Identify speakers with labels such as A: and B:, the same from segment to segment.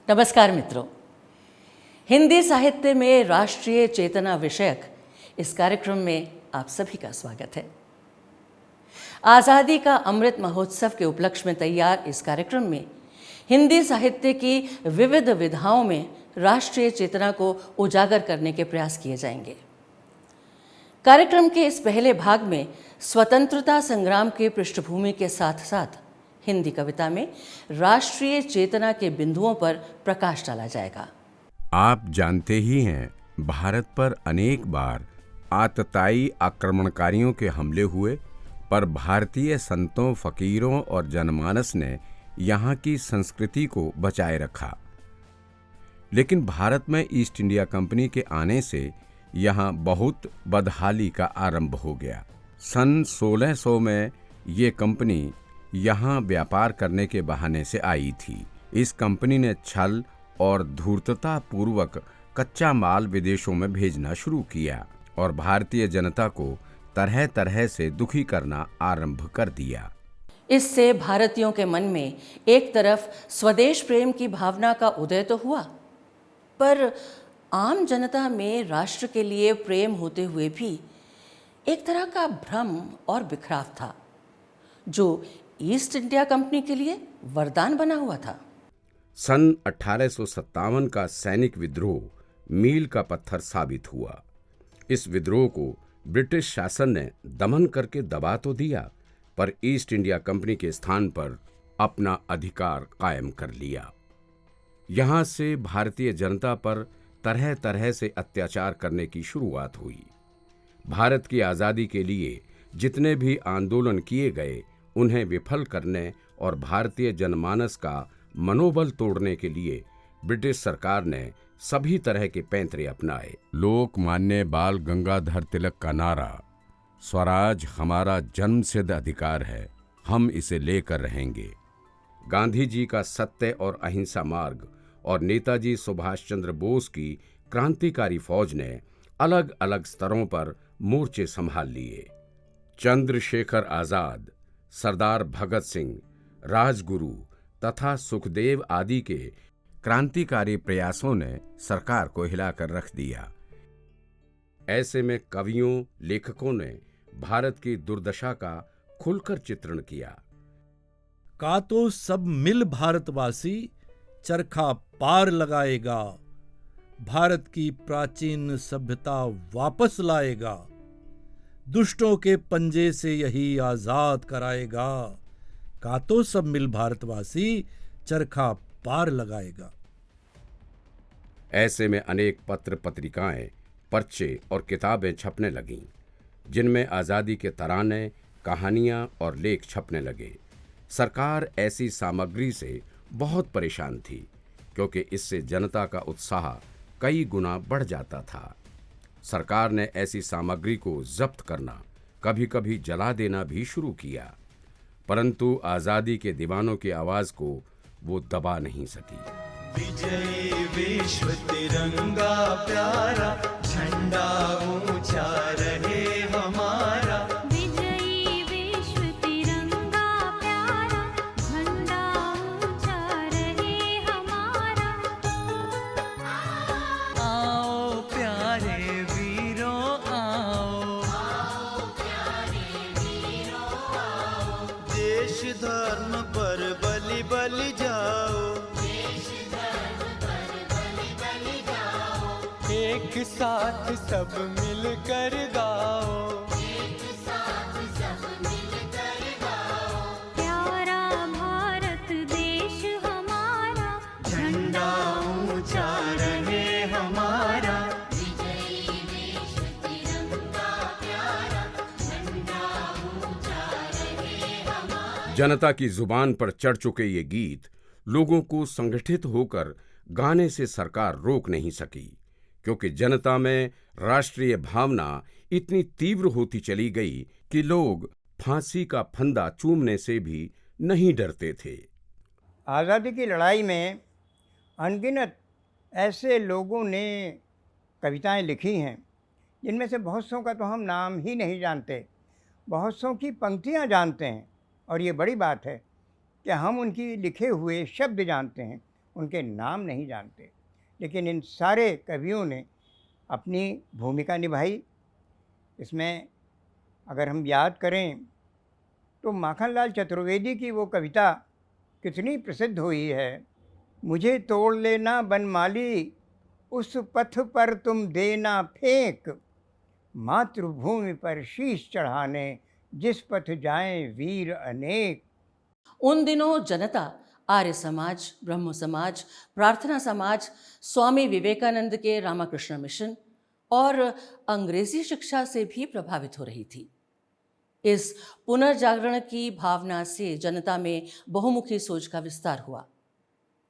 A: नमस्कार मित्रों, हिंदी साहित्य में राष्ट्रीय चेतना विषयक इस कार्यक्रम में आप सभी का स्वागत है। आज़ादी का अमृत महोत्सव के उपलक्ष्य में तैयार इस कार्यक्रम में हिंदी साहित्य की विविध विधाओं में राष्ट्रीय चेतना को उजागर करने के प्रयास किए जाएंगे। कार्यक्रम के इस पहले भाग में स्वतंत्रता संग्राम की पृष्ठभूमि के साथ साथ हिंदी कविता में राष्ट्रीय चेतना के बिंदुओं पर प्रकाश डाला जाएगा।
B: आप जानते ही हैं, भारत पर अनेक बार आतताई आक्रमणकारियों के हमले हुए, पर भारतीय संतों, फकीरों और जनमानस ने यहाँ की संस्कृति को बचाए रखा। लेकिन भारत में ईस्ट इंडिया कंपनी के आने से यहाँ बहुत बदहाली का आरंभ हो गया। सन 1600 में ये कंपनी यहाँ व्यापार करने के बहाने से आई थी। इस कंपनी ने छल और धूर्तता पूर्वक कच्चा माल विदेशों में भेजना शुरू किया और भारतीय जनता को तरह तरह से दुखी करना आरंभ कर दिया।
A: इससे भारतीयों के मन में एक तरफ स्वदेश प्रेम की भावना का उदय तो हुआ, पर आम जनता में राष्ट्र के लिए प्रेम होते हुए भी एक तरह का भ्रम और बिखराव था, जो ईस्ट इंडिया कंपनी के लिए वरदान बना हुआ था।
B: सन 1857 का सैनिक विद्रोह मील का पत्थर साबित हुआ। इस विद्रोह को ब्रिटिश शासन ने दमन करके दबा तो दिया, पर ईस्ट इंडिया कंपनी के स्थान पर अपना अधिकार कायम कर लिया। यहां से भारतीय जनता पर तरह तरह से अत्याचार करने की शुरुआत हुई। भारत की आज़ादी के लिए जितने भी आंदोलन किए गए, उन्हें विफल करने और भारतीय जनमानस का मनोबल तोड़ने के लिए ब्रिटिश सरकार ने सभी तरह के पैंतरे अपनाए। लोकमान्य बाल गंगाधर तिलक का नारा, स्वराज हमारा जन्मसिद्ध अधिकार है, हम इसे लेकर रहेंगे, गांधी जी का सत्य और अहिंसा मार्ग और नेताजी सुभाष चंद्र बोस की क्रांतिकारी फौज ने अलग अलग स्तरों पर मोर्चे संभाल लिए। चंद्रशेखर आजाद, सरदार भगत सिंह, राजगुरु तथा सुखदेव आदि के क्रांतिकारी प्रयासों ने सरकार को हिलाकर रख दिया। ऐसे में कवियों, लेखकों ने भारत की दुर्दशा का खुलकर चित्रण किया।
C: का तो सब मिल भारतवासी चरखा पार लगाएगा, भारत की प्राचीन सभ्यता वापस लाएगा, दुष्टों के पंजे से यही आजाद कराएगा, का तो सब मिल भारतवासी चरखा पार लगाएगा।
B: ऐसे में अनेक पत्र पत्रिकाएं, पर्चे और किताबें छपने लगीं, जिनमें आज़ादी के तराने, कहानियां और लेख छपने लगे। सरकार ऐसी सामग्री से बहुत परेशान थी, क्योंकि इससे जनता का उत्साह कई गुना बढ़ जाता था। सरकार ने ऐसी सामग्री को जब्त करना, कभी कभी जला देना भी शुरू किया, परंतु आज़ादी के दीवानों की आवाज को वो दबा नहीं सकी।
D: विजय विश्व तिरंगा प्यारा, झंडा ऊंचा रहे हमारा।
E: विजयी विश्व तिरंगा प्यारा, झंडा ऊंचा रहे हमारा।
D: आओ प्यारे वीरों आओ, देश धर्म पर बलि बलि जाओ, एक साथ सब मिलकर गाओ,
E: प्यारा भारत देश हमारा,
D: झंडा ऊंचा रहे हमारा।
B: जनता की जुबान पर चढ़ चुके ये गीत लोगों को संगठित होकर गाने से सरकार रोक नहीं सकी, क्योंकि जनता में राष्ट्रीय भावना इतनी तीव्र होती चली गई कि लोग फांसी का फंदा चूमने से भी नहीं डरते थे।
F: आज़ादी की लड़ाई में अनगिनत ऐसे लोगों ने कविताएं लिखी हैं, जिनमें से बहुत सौ का तो हम नाम ही नहीं जानते, बहुत सौ की पंक्तियां जानते हैं, और ये बड़ी बात है कि हम उनकी लिखे हुए शब्द जानते हैं, उनके नाम नहीं जानते, लेकिन इन सारे कवियों ने अपनी भूमिका निभाई। इसमें अगर हम याद करें तो माखनलाल चतुर्वेदी की वो कविता कितनी प्रसिद्ध हुई है, मुझे तोड़ लेना बनमाली, उस पथ पर तुम देना फेंक, मातृभूमि पर शीश चढ़ाने जिस पथ जाएं वीर अनेक।
A: उन दिनों जनता आर्य समाज, ब्रह्म समाज, प्रार्थना समाज, स्वामी विवेकानंद के रामकृष्ण मिशन और अंग्रेजी शिक्षा से भी प्रभावित हो रही थी। इस पुनर्जागरण की भावना से जनता में बहुमुखी सोच का विस्तार हुआ।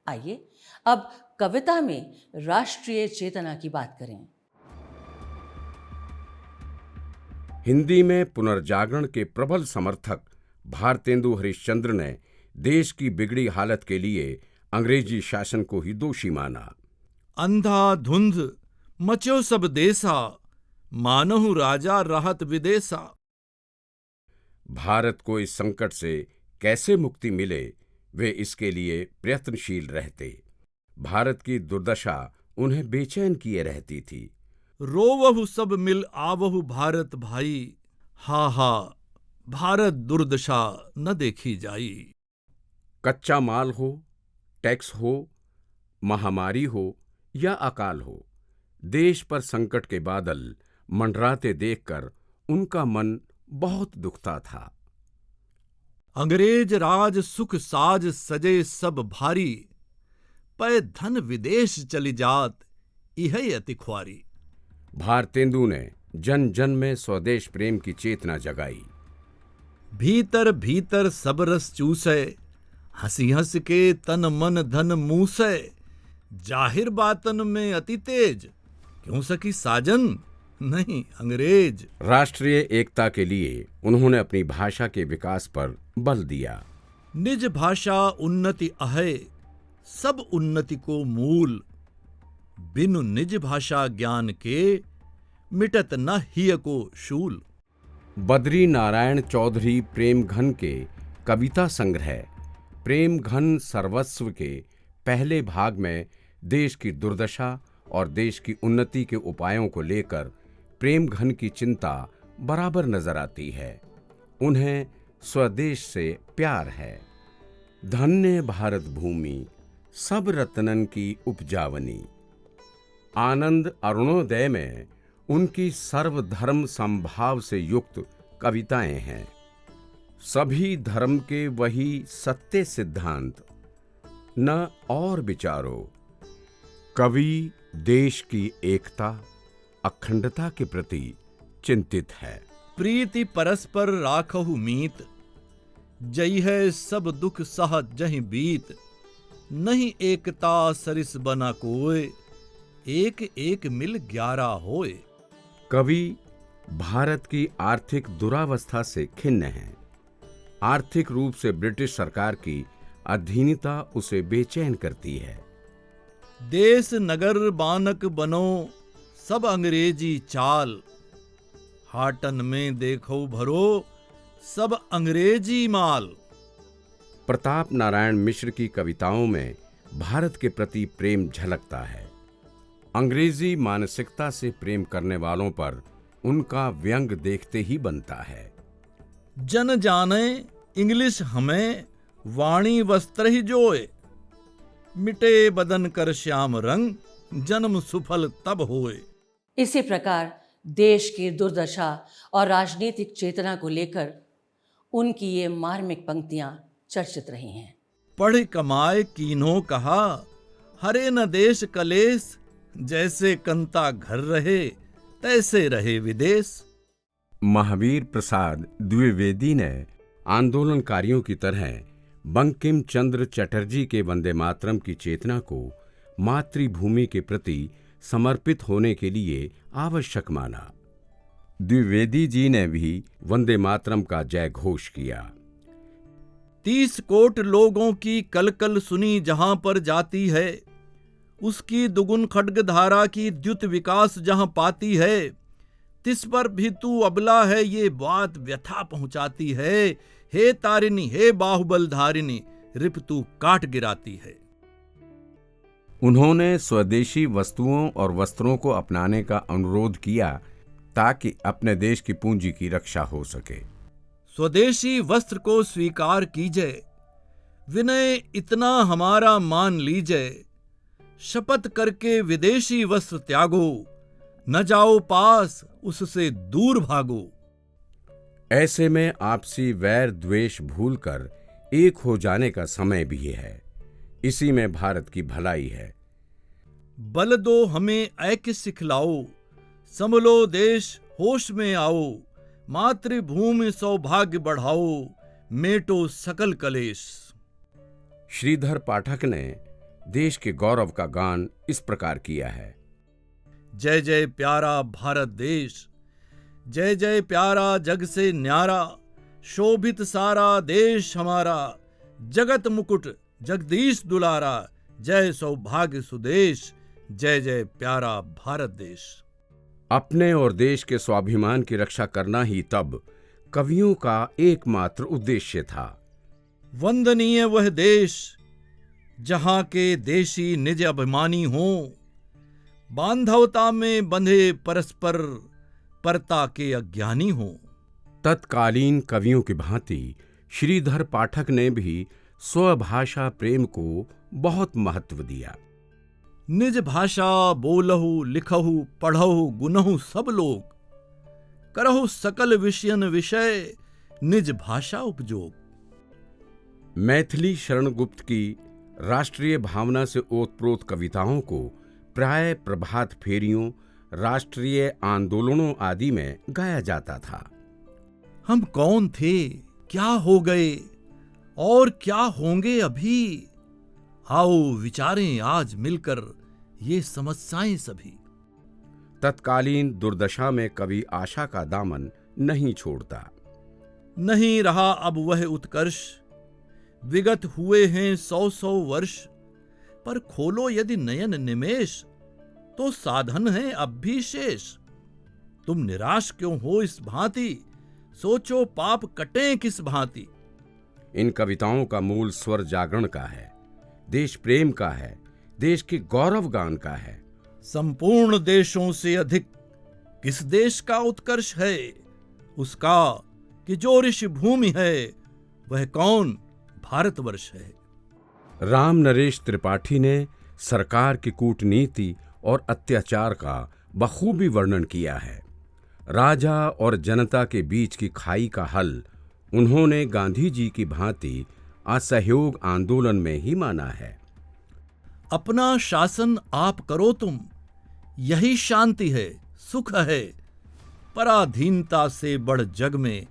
A: आइए अब कविता में राष्ट्रीय चेतना की बात करें।
B: हिंदी में पुनर्जागरण के प्रबल समर्थक भारतेंदु हरिश्चंद्र ने देश की बिगड़ी हालत के लिए अंग्रेजी शासन को ही दोषी माना।
C: अंधाधुंध मचो सब देसा, मानहु राजा रहत विदेसा।
B: भारत को इस संकट से कैसे मुक्ति मिले, वे इसके लिए प्रयत्नशील रहते। भारत की दुर्दशा उन्हें बेचैन किए रहती थी।
C: रोवहु सब मिल आवहु भारत भाई, हा हा भारत दुर्दशा न देखी जाई।
B: कच्चा माल हो, टैक्स हो, महामारी हो या अकाल हो, देश पर संकट के बादल मंडराते देखकर उनका मन बहुत दुखता था।
C: अंग्रेज राज सुख साज सजे सब भारी, पै धन विदेश चली जात इह अति ख्वारी।
B: भारतेंदु ने जन जन में स्वदेश प्रेम की चेतना जगाई।
C: भीतर भीतर सब रस चूसै, हंसी हंस के तन मन धन मूसै। जाहिर बातन में अति तेज, क्यों सकी साजन नहीं अंग्रेज।
B: राष्ट्रीय एकता के लिए उन्होंने अपनी भाषा के विकास पर बल दिया।
C: निज भाषा उन्नति अहै, सब उन्नति को मूल। बिनु निज भाषा ज्ञान के, मिटत न हिय को शूल।
B: बद्री नारायण चौधरी प्रेमघन के कविता संग्रह प्रेमघन सर्वस्व के पहले भाग में देश की दुर्दशा और देश की उन्नति के उपायों को लेकर प्रेमघन की चिंता बराबर नजर आती है। उन्हें स्वदेश से प्यार है। धन्य भारत भूमि, सब रत्नन की उपजावनी। आनंद अरुणोदय में उनकी सर्वधर्म समभाव से युक्त कविताएं हैं। सभी धर्म के वही सत्य सिद्धांत, न और विचारो। कवि देश की एकता, अखंडता के प्रति चिंतित है।
C: प्रीति परस्पर राखहु मीत, जई है सब दुख सह जहि बीत। नहीं एकता सरिस बना कोय, एक एक मिल 11 होए।
B: कवि भारत की आर्थिक दुरावस्था से खिन्न हैं। आर्थिक रूप से ब्रिटिश सरकार की अधीनता उसे बेचैन करती है।
C: देश नगर बानक बनो, सब अंग्रेजी चाल। हाटन में देखो भरो, सब अंग्रेजी माल।
B: प्रताप नारायण मिश्र की कविताओं में भारत के प्रति प्रेम झलकता है। अंग्रेजी मानसिकता से प्रेम करने वालों पर उनका व्यंग देखते ही बनता है।
C: जन जाने इंग्लिश हमें, वाणी वस्त्र ही जोए। मिटे बदन कर श्याम रंग, जन्म सुफल तब होए।
A: इसी प्रकार देश की दुर्दशा और राजनीतिक चेतना को लेकर उनकी ये मार्मिक पंक्तियां चर्चित रही हैं।
C: पढ़ कमाए कीन्हो कहा, हरे न देश कलेश। जैसे कंता घर रहे, तैसे रहे विदेश।
B: महावीर प्रसाद द्विवेदी ने आंदोलनकारियों की तरह बंकिम चंद्र चटर्जी के वंदे मातरम की चेतना को मातृभूमि के प्रति समर्पित होने के लिए आवश्यक माना। द्विवेदी जी ने भी वंदे मातरम का जय घोष किया।
C: 30 कोट लोगों की कलकल सुनी जहां पर जाती है, उसकी दुगुन खड्गधारा की द्युत विकास जहां पाती है। तिस पर भी तू अबला है, ये बात व्यथा पहुंचाती है। हे तारिणी, हे बाहुबल धारिणी, रिप तू काट गिराती है।
B: उन्होंने स्वदेशी वस्तुओं और वस्त्रों को अपनाने का अनुरोध किया ताकि अपने देश की पूंजी की रक्षा हो सके।
C: स्वदेशी वस्त्र को स्वीकार कीजिए, विनय इतना हमारा मान लीजिए, शपथ करके विदेशी वस्त्र त्यागो, न जाओ पास उससे दूर भागो।
B: ऐसे में आपसी वैर द्वेष भूलकर एक हो जाने का समय भी है। इसी में भारत की भलाई है।
C: बल दो हमें ऐक्य सिखलाओ, संभलो देश होश में आओ, मातृभूमि सौभाग्य बढ़ाओ, मेटो सकल कलेश।
B: श्रीधर पाठक ने देश के गौरव का गान इस प्रकार किया है।
C: जय जय प्यारा भारत देश, जय जय प्यारा जग से न्यारा, शोभित सारा देश हमारा, जगत मुकुट जगदीश दुलारा, जय सौभाग्य सुदेश, जय जय प्यारा भारत देश।
B: अपने और देश के स्वाभिमान की रक्षा करना ही तब कवियों का एकमात्र उद्देश्य था।
C: वंदनीय वह देश जहां के देशी निज अभिमानी हों, बांधवता में बंधे परस्पर, परता के अज्ञानी हों।
B: तत्कालीन कवियों की भांति श्रीधर पाठक ने भी स्वभाषा प्रेम को बहुत महत्व दिया।
C: निज भाषा बोलहु लिखहु पढ़हु गुनहु सब लोग, करहु सकल विषयन विषय, निज भाषा उपजोग।
B: मैथिली शरण गुप्त की राष्ट्रीय भावना से ओतप्रोत कविताओं को प्राय प्रभात फेरियों, राष्ट्रीय आंदोलनों आदि में गाया जाता था।
C: हम कौन थे, क्या हो गए और क्या होंगे अभी, आओ विचारें आज मिलकर ये समस्याएं सभी।
B: तत्कालीन दुर्दशा में कवि आशा का दामन नहीं छोड़ता।
C: नहीं रहा अब वह उत्कर्ष, विगत हुए हैं 100 वर्ष, पर खोलो यदि नयन निमेष, तो साधन है अब भी शेष। तुम निराश क्यों हो इस भांति, सोचो पाप कटें किस भांति।
B: इन कविताओं का मूल स्वर जागरण का है, देश प्रेम का है, देश के गौरव गान का है।
C: संपूर्ण देशों से अधिक किस देश का उत्कर्ष है, उसका कि जो ऋषि भूमि है वह कौन, भारतवर्ष है।
B: राम नरेश त्रिपाठी ने सरकार की कूटनीति और अत्याचार का बखूबी वर्णन किया है। राजा और जनता के बीच की खाई का हल उन्होंने गांधी जी की भांति असहयोग आंदोलन में ही माना है।
C: अपना शासन आप करो तुम, यही शांति है, सुख है, पराधीनता से बढ़ जग में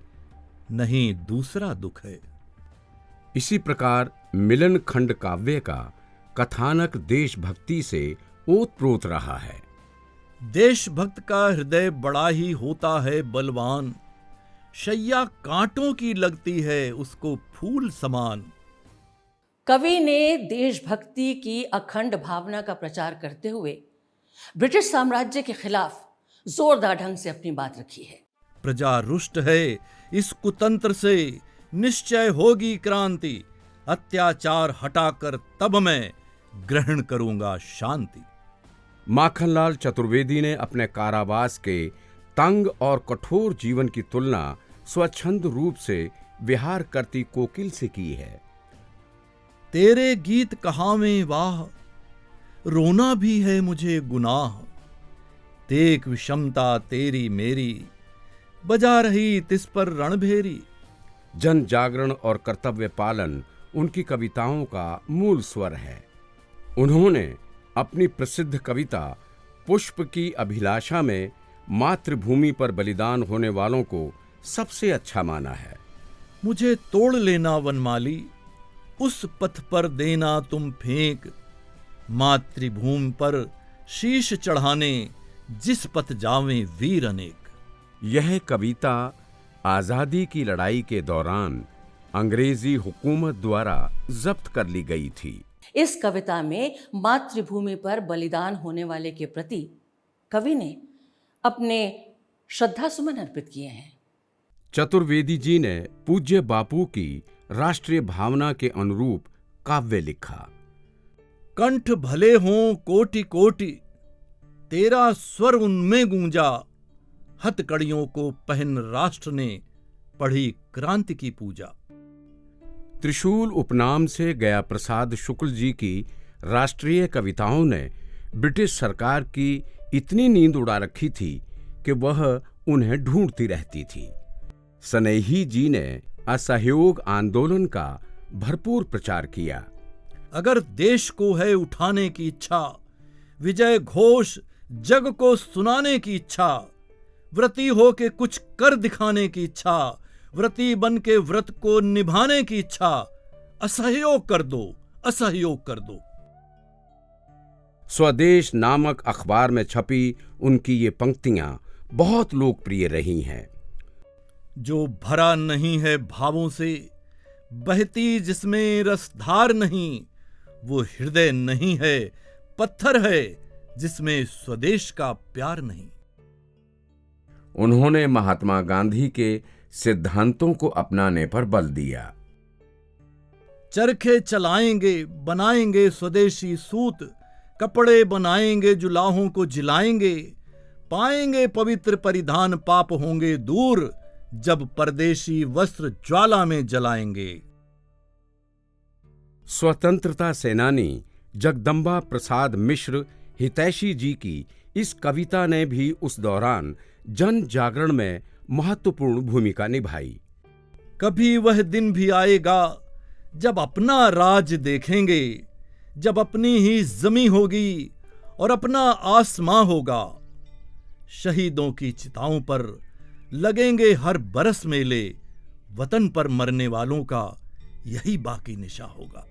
C: नहीं दूसरा दुख है।
B: इसी प्रकार मिलन खंड काव्य का कथानक देशभक्ति से ओतप्रोत रहा है।
C: देशभक्त का हृदय बड़ा ही होता है बलवान, शैया कांटों की लगती है उसको फूल समान।
A: कवि ने देशभक्ति की अखंड भावना का प्रचार करते हुए ब्रिटिश साम्राज्य के खिलाफ जोरदार ढंग से अपनी बात रखी है।
C: प्रजा रुष्ट है इस कुतंत्र से, निश्चय होगी क्रांति, अत्याचार हटाकर तब मैं ग्रहण करूंगा शांति।
B: माखनलाल चतुर्वेदी ने अपने कारावास के तंग और कठोर जीवन की तुलना स्वच्छंद रूप से विहार करती कोकिल से की है।
C: तेरे गीत कहावें वाह, रोना भी है मुझे गुनाह, तेक विषमता तेरी मेरी, बजा रही तिस पर रणभेरी।
B: जन जागरण और कर्तव्य पालन उनकी कविताओं का मूल स्वर है। उन्होंने अपनी प्रसिद्ध कविता पुष्प की अभिलाषा में मातृभूमि पर बलिदान होने वालों को सबसे अच्छा माना है।
C: मुझे तोड़ लेना वनमाली, उस पथ पर देना तुम फेंक, मातृभूमि पर शीश चढ़ाने जिस पथ जावें वीर अनेक।
B: यह कविता आजादी की लड़ाई के दौरान अंग्रेजी हुकूमत द्वारा जब्त कर ली गई थी।
A: इस कविता में मातृभूमि पर बलिदान होने वाले के प्रति कवि ने अपने श्रद्धा सुमन अर्पित किए हैं।
B: चतुर्वेदी जी ने पूज्य बापू की राष्ट्रीय भावना के अनुरूप काव्य लिखा।
C: कंठ भले हों कोटि कोटि, तेरा स्वर उनमें गूंजा। हथकड़ियों को पहन राष्ट्र ने पढ़ी क्रांति की पूजा।
B: त्रिशूल उपनाम से गया प्रसाद शुक्ल जी की राष्ट्रीय कविताओं ने ब्रिटिश सरकार की इतनी नींद उड़ा रखी थी कि वह उन्हें ढूंढती रहती थी। सनेही जी ने असहयोग आंदोलन का भरपूर प्रचार किया।
C: अगर देश को है उठाने की इच्छा, विजय घोष जग को सुनाने की इच्छा, व्रती हो के कुछ कर दिखाने की इच्छा, व्रती बन के व्रत को निभाने की इच्छा, असहयोग कर दो, असहयोग कर दो।
B: स्वदेश नामक अखबार में छपी उनकी ये पंक्तियां बहुत लोकप्रिय रही हैं।
C: जो भरा नहीं है भावों से, बहती जिसमें रसधार नहीं, वो हृदय नहीं है, पत्थर है जिसमें स्वदेश का प्यार नहीं।
B: उन्होंने महात्मा गांधी के सिद्धांतों को अपनाने पर बल दिया।
C: चरखे चलाएंगे, बनाएंगे स्वदेशी सूत, कपड़े बनाएंगे जुलाहों को जिलाएंगे, पाएंगे पवित्र परिधान, पाप होंगे दूर, जब परदेशी वस्त्र ज्वाला में जलाएंगे।
B: स्वतंत्रता सेनानी जगदम्बा प्रसाद मिश्र हितैषी जी की इस कविता ने भी उस दौरान जन जागरण में महत्वपूर्ण भूमिका निभाई।
C: कभी वह दिन भी आएगा जब अपना राज देखेंगे, जब अपनी ही जमी होगी और अपना आसमां होगा। शहीदों की चिताओं पर लगेंगे हर बरस मेले, वतन पर मरने वालों का यही बाकी निशा होगा।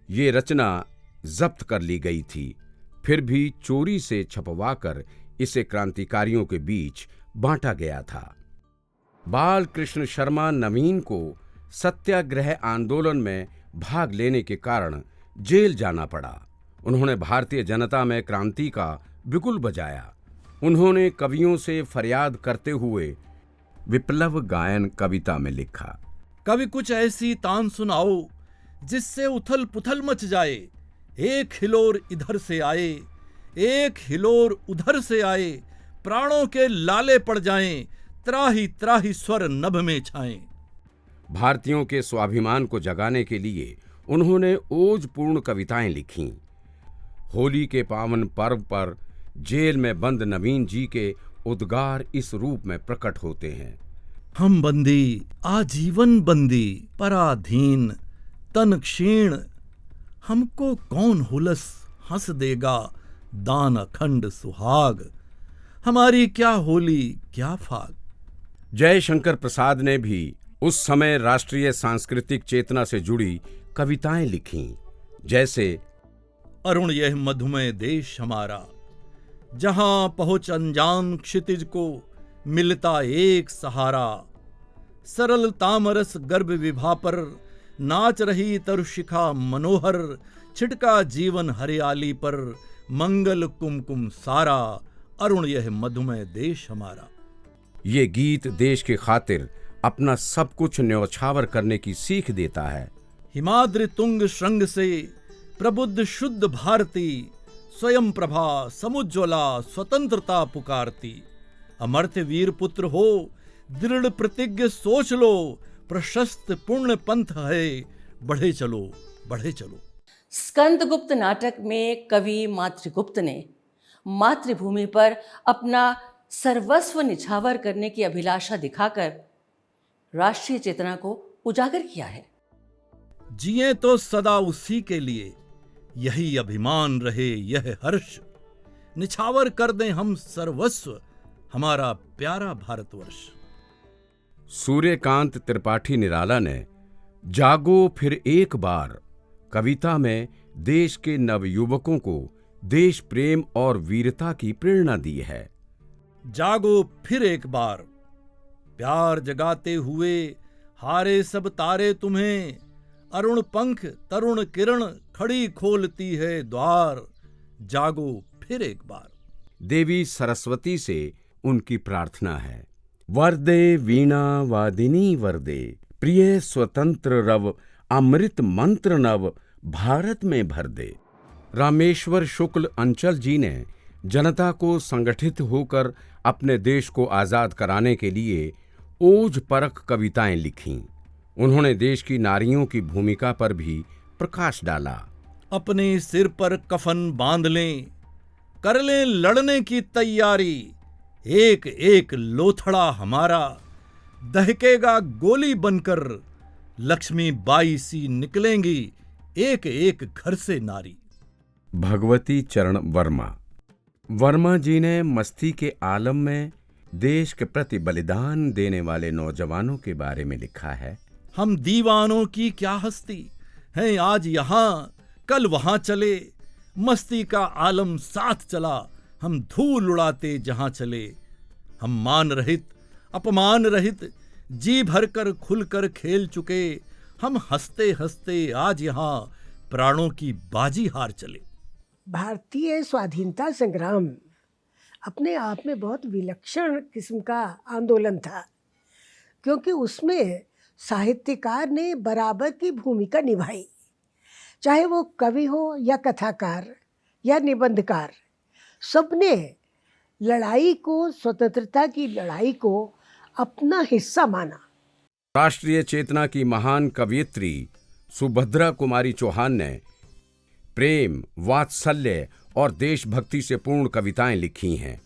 B: ये रचना जब्त कर ली गई थी, फिर भी चोरी से छपवाकर इसे क्रांतिकारियों के बीच बांटा गया था। बाल कृष्ण शर्मा नवीन को सत्याग्रह आंदोलन में भाग लेने के कारण जेल जाना पड़ा। उन्होंने भारतीय जनता में क्रांति का बिगुल बजाया। उन्होंने कवियों से फरियाद करते हुए विप्लव गायन कविता में लिखा।
C: कभी कुछ ऐसी तान सुनाओ जिससे उथल पुथल मच जाए, एक हिलोर इधर से आए, एक हिलोर उधर से आए, प्राणों के लाले पड़ जाएं, त्राही त्राही स्वर नभ में छाएं।
B: भारतीयों के स्वाभिमान को जगाने के लिए उन्होंने ओजपूर्ण कविताएं लिखीं। होली के पावन पर्व पर जेल में बंद नवीन जी के उद्गार इस रूप में प्रकट होते हैं।
C: हम बंदी आजीवन बंदी, पराधीन तन क्षीण, हमको कौन हुलस हंस देगा, दान अखंड सुहाग, हमारी क्या होली क्या फाग।
B: जयशंकर प्रसाद ने भी उस समय राष्ट्रीय सांस्कृतिक चेतना से जुड़ी कविताएं लिखीं, जैसे
C: अरुण यह मधुमय देश हमारा, जहां पहुंच अनजान क्षितिज को मिलता एक सहारा, सरल तामरस गर्भ विभा पर नाच रही तरुशिखा मनोहर, छिटका जीवन हरियाली पर मंगल कुमकुम सारा, अरुण यह मधुमय देश हमारा।
B: ये गीत देश की खातिर अपना सब कुछ न्यौछावर करने की सीख देता है।
C: हिमाद्रि तुंग श्रृंग से प्रबुद्ध शुद्ध भारती, स्वयं प्रभा समुज्ज्वला स्वतंत्रता पुकारती। अमर्त्य वीर पुत्र हो दृढ़ प्रतिज्ञ सोच लो, प्रशस्त पुण्य पंथ है बढ़े चलो बढ़े चलो।
A: स्कंदगुप्त नाटक में कवि मातृगुप्त ने मातृभूमि पर अपना सर्वस्व निछावर करने की अभिलाषा दिखाकर राष्ट्रीय चेतना को उजागर किया है।
C: जिए तो सदा उसी के लिए, यही अभिमान रहे यह हर्ष, निछावर कर दें हम सर्वस्व हमारा प्यारा भारतवर्ष।
B: सूर्यकांत त्रिपाठी निराला ने जागो फिर एक बार कविता में देश के नवयुवकों को देश प्रेम और वीरता की प्रेरणा दी है।
C: जागो फिर एक बार, प्यार जगाते हुए हारे सब तारे तुम्हें, अरुण पंख तरुण किरण खड़ी खोलती है द्वार, जागो फिर एक बार।
B: देवी सरस्वती से उनकी प्रार्थना है। वरदे वीणा वादिनी वरदे, प्रिय स्वतंत्र रव, अमृत मंत्र नव, भारत में भर दे। रामेश्वर शुक्ल अंचल जी ने जनता को संगठित होकर अपने देश को आजाद कराने के लिए ओज परख कविताएं लिखीं। उन्होंने देश की नारियों की भूमिका पर भी प्रकाश डाला।
C: अपने सिर पर कफन बांध लें, कर लें लड़ने की तैयारी, एक एक लोथड़ा हमारा दहकेगा गोली बनकर, लक्ष्मी बाई सी निकलेंगी एक एक घर से नारी।
B: भगवती चरण वर्मा। वर्मा जी ने मस्ती के आलम में देश के प्रति बलिदान देने वाले नौजवानों के बारे में लिखा है।
C: हम दीवानों की क्या हस्ती हैं, आज यहाँ कल वहां चले, मस्ती का आलम साथ चला, हम धूल उड़ाते जहां चले। हम मान रहित अपमान रहित जी भरकर खुलकर खेल चुके, हम हंसते हंसते आज यहाँ प्राणों की बाजी हार चले।
G: भारतीय स्वाधीनता संग्राम अपने आप में बहुत विलक्षण किस्म का आंदोलन था, क्योंकि उसमें साहित्यकार ने बराबर की भूमिका निभाई। चाहे वो कवि हो या कथाकार या निबंधकार, सबने लड़ाई को, स्वतंत्रता की लड़ाई को अपना हिस्सा माना।
B: राष्ट्रीय चेतना की महान कवयित्री सुभद्रा कुमारी चौहान ने प्रेम, वात्सल्य और देशभक्ति से पूर्ण कविताएं लिखी हैं।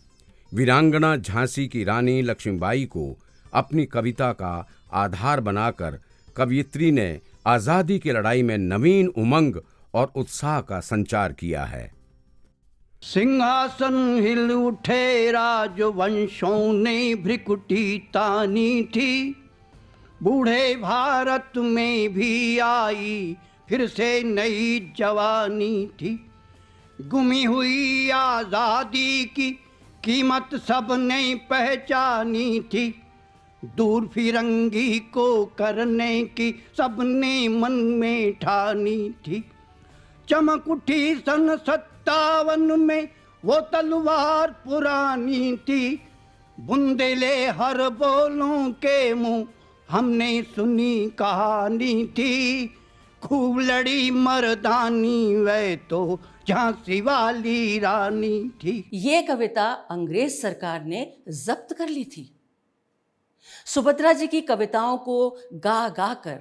B: वीरांगना झांसी की रानी लक्ष्मीबाई को अपनी कविता का आधार बनाकर कवयित्री ने आजादी की लड़ाई में नवीन उमंग और उत्साह का संचार किया है।
H: सिंहासन हिल उठे, राजवंशों ने भ्रिकुटी तानी थी, बूढ़े भारत में भी आई फिर से नई जवानी थी। गुमी हुई आजादी की कीमत सबने पहचानी थी, दूर फिरंगी को करने की सबने मन में ठानी थी। चमक उठी सन 57 में वो तलवार पुरानी थी, बुंदेले हर बोलों के मुंह हमने सुनी कहानी थी। खूब लड़ी मर्दानी वह तो झांसी वाली रानी थी।
A: ये कविता अंग्रेज सरकार ने जब्त कर ली थी। सुभद्रा जी की कविताओं को गा गा कर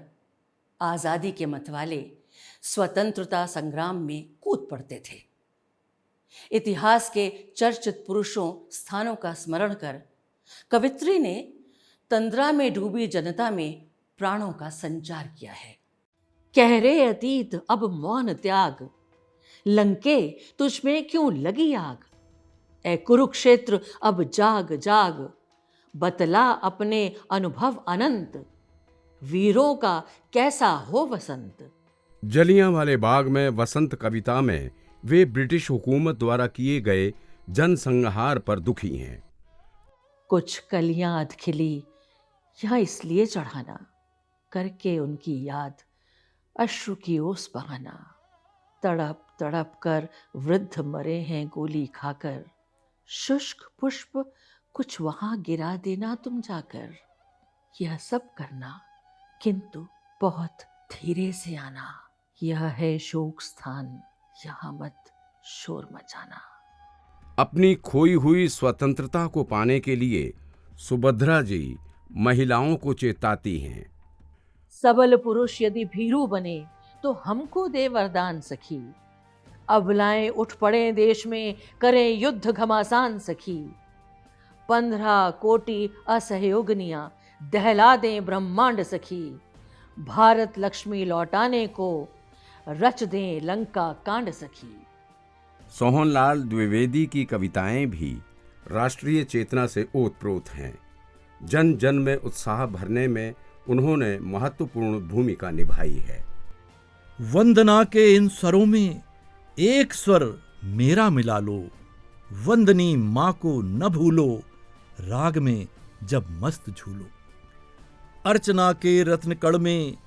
A: आजादी के मतवाले स्वतंत्रता संग्राम में कूद पड़ते थे। इतिहास के चर्चित पुरुषों, स्थानों का स्मरण कर कवित्री ने तंद्रा में डूबी जनता में प्राणों का संचार किया है। कह रे अतीत अब मौन त्याग, लंके तुझ में क्यों लगी आग। ए कुरुक्षेत्र अब जाग जाग, बतला अपने अनुभव अनंत। वीरों का कैसा हो वसंत।
B: जलियांवाले बाग में वसंत कविता में वे ब्रिटिश हुकूमत द्वारा किए गए जनसंहार पर दुखी हैं।
A: कुछ कलियां अध खिली यह इसलिए चढ़ाना, करके उनकी याद अश्रु की ओस बहाना। तड़प तड़प कर वृद्ध मरे हैं गोली खाकर, शुष्क पुष्प कुछ वहां गिरा देना तुम जाकर। यह सब करना किंतु बहुत धीरे से आना, यह है शोक स्थान यहाँ मत शोर मचाना।
B: अपनी खोई हुई स्वतंत्रता को पाने के लिए सुभद्रा जी महिलाओं को चेताती हैं।
A: सबल पुरुष यदि भीरू बने तो हमको दे वरदान सखी। अबलाएं उठ पड़े देश में, करें युद्ध घमासान सखी। 15 कोटि असहयोगनियां दहला दें ब्रह्मांड सखी। भारत लक्ष्मी लौटाने को रच दें लंका कांड सखी।
B: सोहनलाल द्विवेदी की कविताएं भी राष्ट्रीय चेतना से ओतप्रोत हैं। जन जन में उत्साह भरने में उन्होंने महत्वपूर्ण भूमिका निभाई है।
C: वंदना के इन स्वरों में एक स्वर मेरा मिला लो, वंदनी माँ को न भूलो, राग में जब मस्त झूलो। अर्चना के रत्न कण में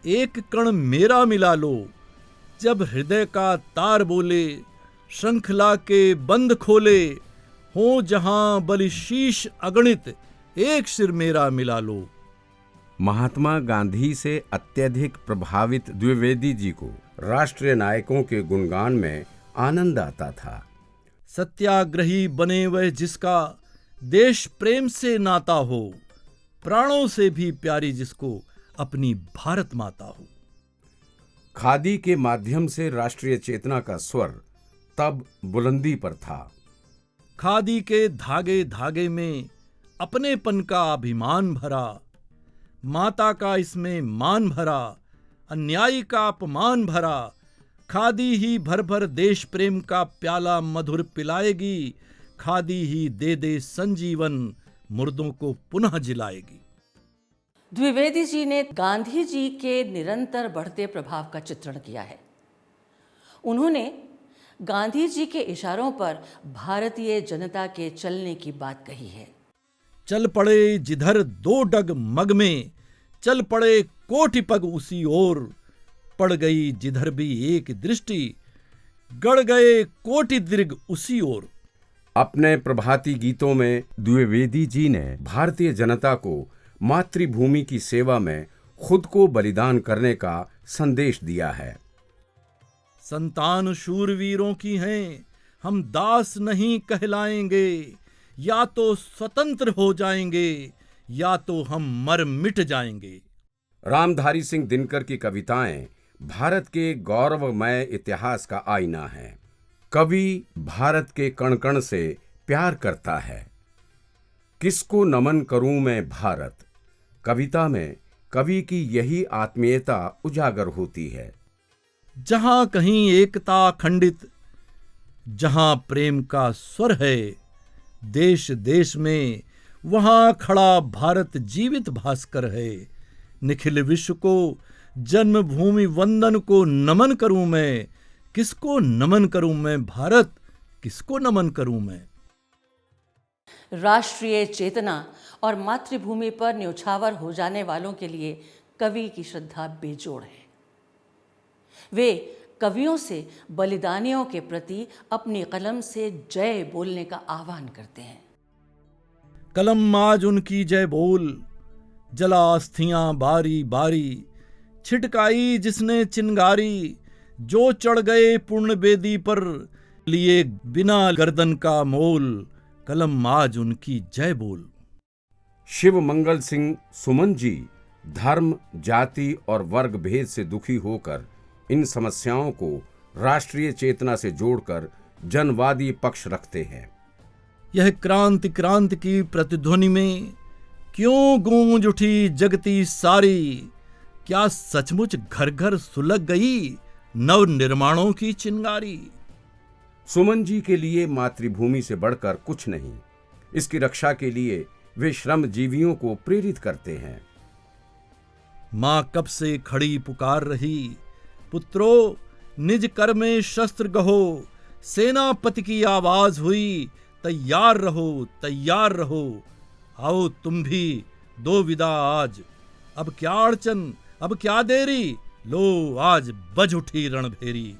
C: एक कण मेरा मिला लो, जब हृदय का तार बोले, श्रृंखला के बंद खोले। हो जहां बलिशीश अगणित, एक सिर मेरा मिला लो।
B: महात्मा गांधी से अत्यधिक प्रभावित द्विवेदी जी को राष्ट्रीय नायकों के गुणगान में आनंद आता था।
C: सत्याग्रही बने वह जिसका देश प्रेम से नाता हो, प्राणों से भी प्यारी जिसको अपनी भारत माता हो।
B: खादी के माध्यम से राष्ट्रीय चेतना का स्वर तब बुलंदी पर था।
C: खादी के धागे धागे में अपनेपन का अभिमान भरा, माता का इसमें मान भरा, अन्यायी का अपमान भरा। खादी ही भर भर देश प्रेम का प्याला मधुर पिलाएगी, खादी ही दे दे संजीवन, मुर्दों को पुनः जिलाएगी।
A: द्विवेदी जी ने गांधी जी के निरंतर बढ़ते प्रभाव का चित्रण किया है। उन्होंने गांधी जी के इशारों पर भारतीय जनता के चलने की बात कही है।
C: चल पड़े जिधर दो डग मग में, चल पड़े कोटि पग उसी ओर, पड़ गई जिधर भी एक दृष्टि, गड़ गए कोटि दीर्घ उसी ओर।
B: अपने प्रभाती गीतों में द्विवेदी जी ने भारतीय जनता को मातृभूमि की सेवा में खुद को बलिदान करने का संदेश दिया है।
C: संतान शूरवीरों की हैं, हम दास नहीं कहलाएंगे, या तो स्वतंत्र हो जाएंगे या तो हम मर मिट जाएंगे।
B: रामधारी सिंह दिनकर की कविताएं भारत के गौरवमय इतिहास का आईना है। कवि भारत के कण कण से प्यार करता है। किसको नमन करूं मैं भारत, कविता में कवि की यही आत्मीयता उजागर होती है।
C: जहां कहीं एकता खंडित, जहां प्रेम का स्वर है, देश देश में वहां खड़ा भारत जीवित भास्कर है। निखिल विश्व को जन्मभूमि वंदन को नमन करूं मैं, किसको नमन करूं मैं भारत, किसको नमन करूं मैं।
A: राष्ट्रीय चेतना और मातृभूमि पर न्योछावर हो जाने वालों के लिए कवि की श्रद्धा बेजोड़ है। वे कवियों से बलिदानियों के प्रति अपनी कलम से जय बोलने का आह्वान करते हैं।
C: कलम आज उनकी जय बोल, जला अस्थियां बारी बारी, छिटकाई जिसने चिंगारी, जो चढ़ गए पूर्ण बेदी पर, लिए बिना गर्दन का मोल, कलम आज उनकी जय बोल।
B: शिव मंगल सिंह सुमन जी धर्म, जाति और वर्ग भेद से दुखी होकर इन समस्याओं को राष्ट्रीय चेतना से जोड़कर जनवादी पक्ष रखते हैं।
C: यह क्रांति क्रांति की प्रतिध्वनि में क्यों गूंज उठी जगती सारी, क्या सचमुच घर घर सुलग गई नव निर्माणों की चिंगारी।
B: सुमन जी के लिए मातृभूमि से बढ़कर कुछ नहीं। इसकी रक्षा के लिए वे श्रमजीवियों को प्रेरित करते हैं।
C: मां कब से खड़ी पुकार रही, पुत्रों निज कर में शस्त्र गहो, सेनापति की आवाज हुई, तैयार रहो तैयार रहो, आओ तुम भी दो विदा आज, अब क्या अड़चन अब क्या देरी, लो आज बज उठी रणभेरी।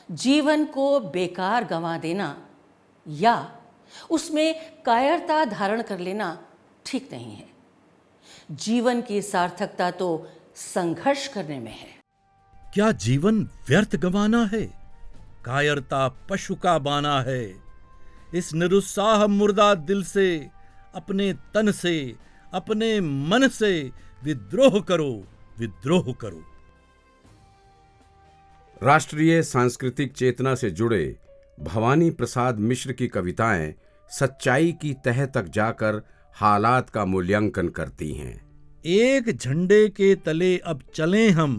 A: जीवन को बेकार गंवा देना या उसमें कायरता धारण कर लेना ठीक नहीं है। जीवन की सार्थकता तो संघर्ष करने में है।
C: क्या जीवन व्यर्थ गंवाना है? कायरता पशु का बाना है। इस निरुत्साह मुर्दा दिल से, अपने तन से, अपने मन से विद्रोह करो विद्रोह करो।
B: राष्ट्रीय सांस्कृतिक चेतना से जुड़े भवानी प्रसाद मिश्र की कविताएं सच्चाई की तह तक जाकर हालात का मूल्यांकन करती हैं।
C: एक झंडे के तले अब चलें हम,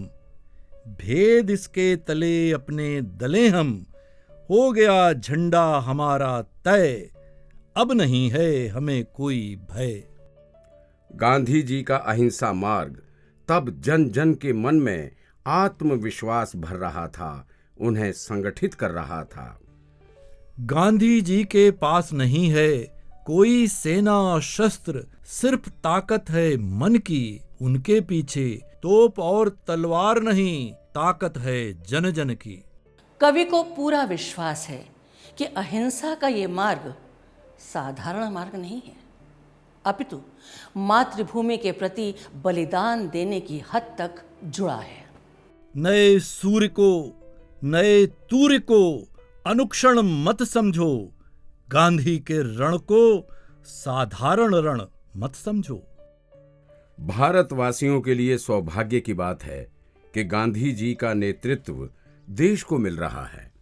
C: भेद इसके तले अपने दले हम, हो गया झंडा हमारा तय, अब नहीं है हमें कोई भय।
B: गांधी जी का अहिंसा मार्ग तब जन जन के मन में आत्मविश्वास भर रहा था, उन्हें संगठित कर रहा था।
C: गांधी जी के पास नहीं है कोई सेना शस्त्र, सिर्फ ताकत है मन की, उनके पीछे तोप और तलवार नहीं, ताकत है जन जन की।
A: कवि को पूरा विश्वास है कि अहिंसा का ये मार्ग साधारण मार्ग नहीं है। अपितु मातृभूमि के प्रति बलिदान देने की हद तक जुड़ा है।
C: नए सूर्य को, नए तूर्य को अनुक्षण मत समझो, गांधी के रण को साधारण रण मत समझो।
B: भारतवासियों के लिए सौभाग्य की बात है कि गांधी जी का नेतृत्व देश को मिल रहा है।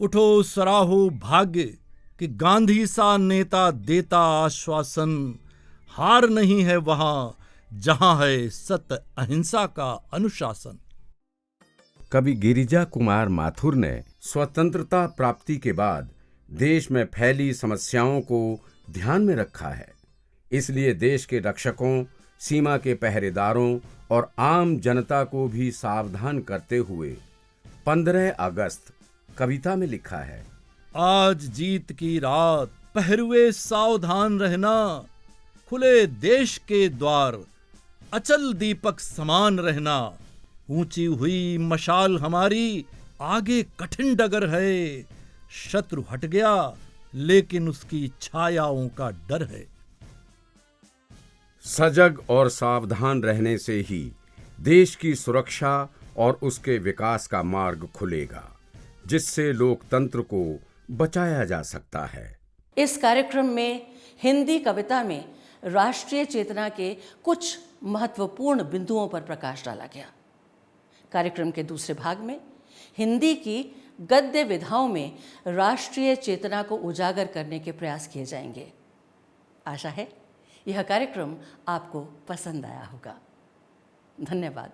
C: उठो सराहो भाग्य कि गांधी सा नेता देता आश्वासन, हार नहीं है वहां जहां है सत्य अहिंसा का अनुशासन।
B: कवि गिरिजा कुमार माथुर ने स्वतंत्रता प्राप्ति के बाद देश में फैली समस्याओं को ध्यान में रखा है। इसलिए देश के रक्षकों, सीमा के पहरेदारों और आम जनता को भी सावधान करते हुए 15 अगस्त कविता में लिखा है।
C: आज जीत की रात पहरुए सावधान रहना, खुले देश के द्वार अचल दीपक समान रहना। ऊंची हुई मशाल हमारी, आगे कठिन डगर है। शत्रु हट गया लेकिन उसकी छायाओं का डर है।
B: सजग और सावधान रहने से ही देश की सुरक्षा और उसके विकास का मार्ग खुलेगा, जिससे लोकतंत्र को बचाया जा सकता है।
A: इस कार्यक्रम में हिंदी कविता में राष्ट्रीय चेतना के कुछ महत्वपूर्ण बिंदुओं पर प्रकाश डाला गया। कार्यक्रम के दूसरे भाग में हिंदी की गद्य विधाओं में राष्ट्रीय चेतना को उजागर करने के प्रयास किए जाएंगे। आशा है यह कार्यक्रम आपको पसंद आया होगा। धन्यवाद।